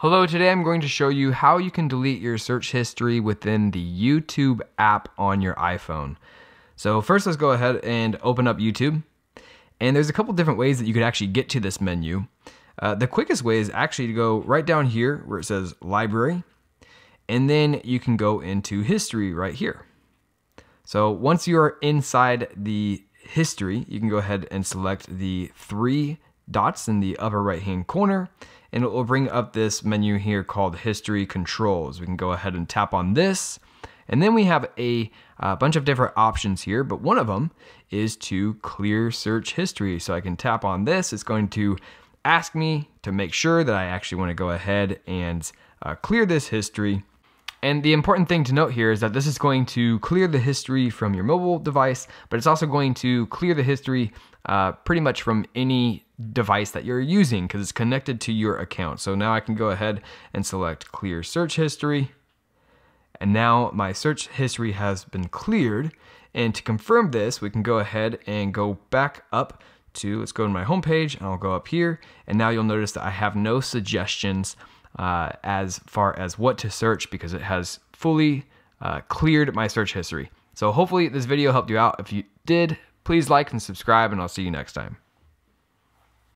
Hello, today I'm going to show you how you can delete your search history within the YouTube app on your iPhone. So first let's go ahead and open up YouTube. And there's a couple different ways that you could actually get to this menu. The quickest way is actually to go right down here where it says Library. And then you can go into History right here. So once you are inside the history, you can go ahead and select the three dots in the upper right hand corner. And it will bring up this menu here called History Controls. We can go ahead and tap on this. And then we have a bunch of different options here, but one of them is to clear search history. So I can tap on this. It's going to ask me to make sure that I actually want to go ahead and clear this history. And the important thing to note here is that this is going to clear the history from your mobile device, but it's also going to clear the history pretty much from any device that you're using because it's connected to your account. So now I can go ahead and select clear search history. And now my search history has been cleared. And to confirm this, we can go ahead and go back up to, let's go to my home page, and I'll go up here. And now you'll notice that I have no suggestions as far as what to search because it has fully cleared my search history. So hopefully this video helped you out. If you did, please like and subscribe, and I'll see you next time.